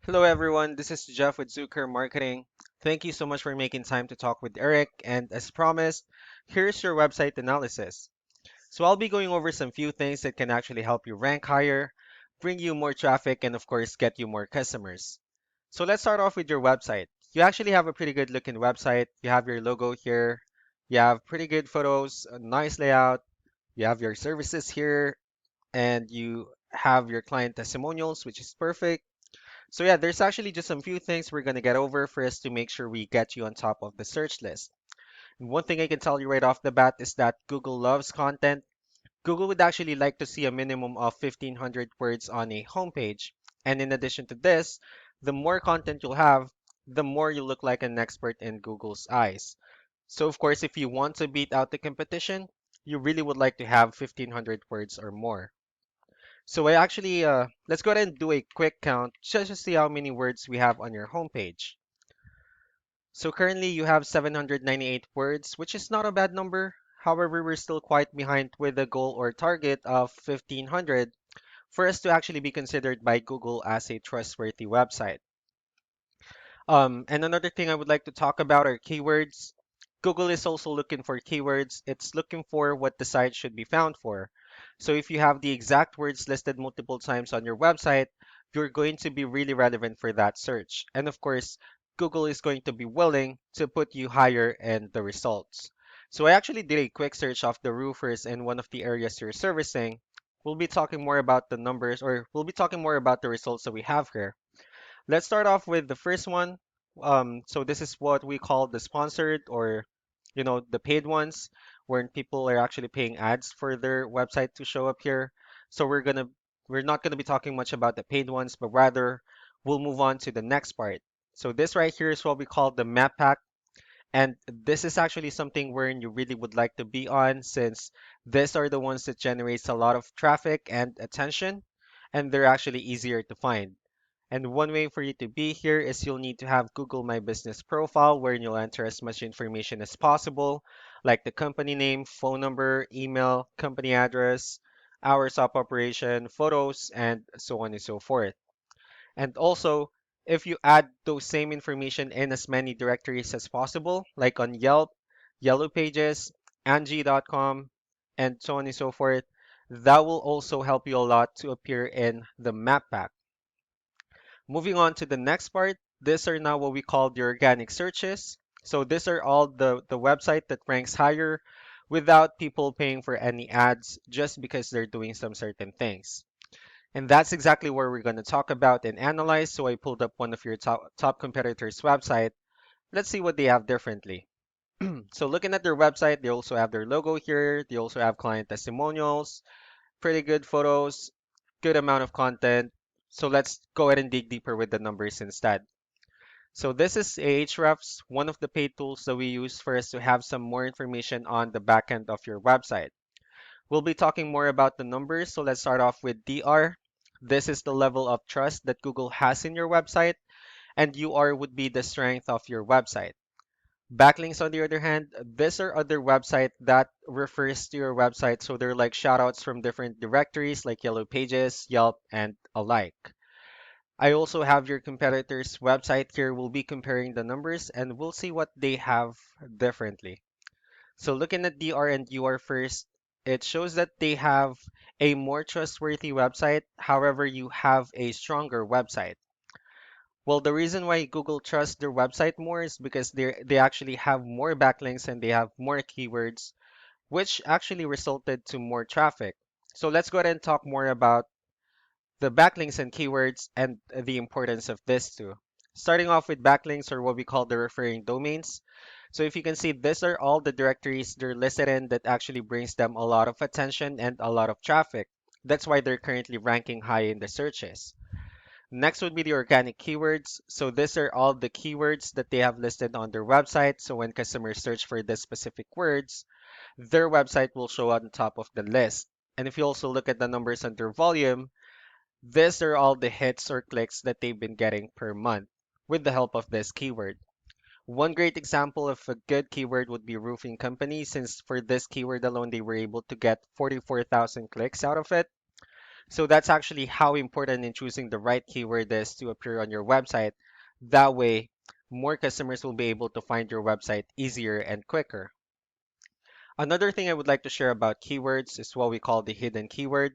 Hello, everyone. This is Jeff with Zucker Marketing. Thank you so much for making time to talk with Eric. And as promised, here's your website analysis. So I'll be going over some few things that can actually help you rank higher, bring you more traffic, and of course, get you more customers. So let's start off with your website. You actually have a pretty good looking website. You have your logo here. You have pretty good photos, a nice layout. You have your services here, and you have your client testimonials, which is perfect. So yeah, there's actually just some few things we're gonna get over first to make sure we get you on top of the search list. And one thing I can tell you right off the bat is that Google loves content. Google would actually like to see a minimum of 1,500 words on a homepage. And in addition to this, the more content you'll have, the more you look like an expert in Google's eyes. So of course, if you want to beat out the competition, you really would like to have 1,500 words or more. So let's go ahead and do a quick count just to see how many words we have on your homepage. So currently you have 798 words, which is not a bad number. However, we're still quite behind with the goal or target of 1500 for us to actually be considered by Google as a trustworthy website. And another thing I would like to talk about are keywords. Google is also looking for keywords. It's looking for what the site should be found for. So if you have the exact words listed multiple times on your website, you're going to be really relevant for that search. And of course, Google is going to be willing to put you higher in the results. So I actually did a quick search of the roofers in one of the areas you're servicing. We'll be talking more about the numbers, or we'll be talking more about the results that we have here. Let's start off with the first one. So this is what we call the sponsored or, the paid ones, where people are actually paying ads for their website to show up here. So we're not gonna be talking much about the paid ones, but rather we'll move on to the next part. So this right here is what we call the map pack, and this is actually something wherein you really would like to be on, since these are the ones that generates a lot of traffic and attention, and they're actually easier to find. And one way for you to be here is you'll need to have Google My Business profile wherein you'll enter as much information as possible, like the company name, phone number, email, company address, hours of operation, photos, and so on and so forth. And also, if you add those same information in as many directories as possible, like on Yelp, Yellow Pages, Angie.com, and so on and so forth, that will also help you a lot to appear in the map pack. Moving on to the next part, these are now what we call the organic searches. So these are all the website that ranks higher without people paying for any ads just because they're doing some certain things. And that's exactly where we're going to talk about and analyze. So I pulled up one of your top competitors' website. Let's see what they have differently. So looking at their website, they also have their logo here. They also have client testimonials, pretty good photos, good amount of content. So let's go ahead and dig deeper with the numbers instead. So this is Ahrefs, one of the paid tools that we use for us to have some more information on the backend of your website. We'll be talking more about the numbers, so let's start off with DR. This is the level of trust that Google has in your website, and UR would be the strength of your website. Backlinks, on the other hand, these are other website that refers to your website, so they're like shoutouts from different directories like Yellow Pages, Yelp, and alike. I also have your competitor's website here. We'll be comparing the numbers and we'll see what they have differently. So looking at DR and UR first, it shows that they have a more trustworthy website. However, you have a stronger website. Well, the reason why Google trusts their website more is because they actually have more backlinks and they have more keywords, which actually resulted to more traffic. So let's go ahead and talk more about the backlinks and keywords and the importance of this too. Starting off with backlinks, or what we call the referring domains. So if you can see, these are all the directories they're listed in that actually brings them a lot of attention and a lot of traffic. That's why they're currently ranking high in the searches. Next would be the organic keywords. So these are all the keywords that they have listed on their website. So when customers search for the specific words, their website will show on top of the list. And if you also look at the numbers under volume, these are all the hits or clicks that they've been getting per month with the help of this keyword. One great example of a good keyword would be roofing company, since for this keyword alone, they were able to get 44,000 clicks out of it. So that's actually how important in choosing the right keyword is to appear on your website. That way, more customers will be able to find your website easier and quicker. Another thing I would like to share about keywords is what we call the hidden keyword.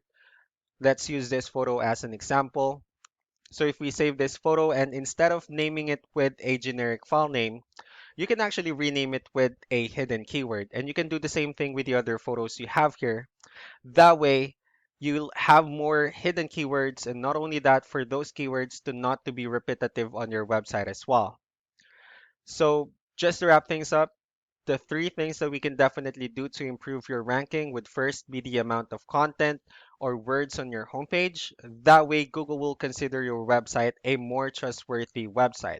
Let's use this photo as an example. So if we save this photo and instead of naming it with a generic file name, you can actually rename it with a hidden keyword. And you can do the same thing with the other photos you have here. That way, you'll have more hidden keywords, and not only that, for those keywords to not to be repetitive on your website as well. So just to wrap things up, the three things that we can definitely do to improve your ranking would first be the amount of content or words on your homepage. That way, Google will consider your website a more trustworthy website.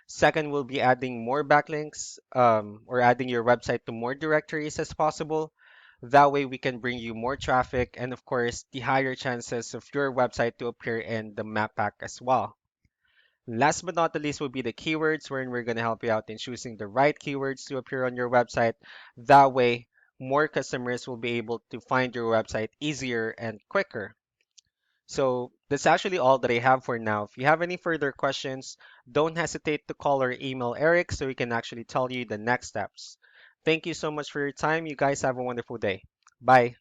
Second will be adding more backlinks or adding your website to more directories as possible. That way, we can bring you more traffic and, of course, the higher chances of your website to appear in the map pack as well. Last but not the least will be the keywords, wherein we're going to help you out in choosing the right keywords to appear on your website. That way, more customers will be able to find your website easier and quicker. So that's actually all that I have for now. If you have any further questions, don't hesitate to call or email Eric so he can actually tell you the next steps. Thank you so much for your time. You guys have a wonderful day. Bye.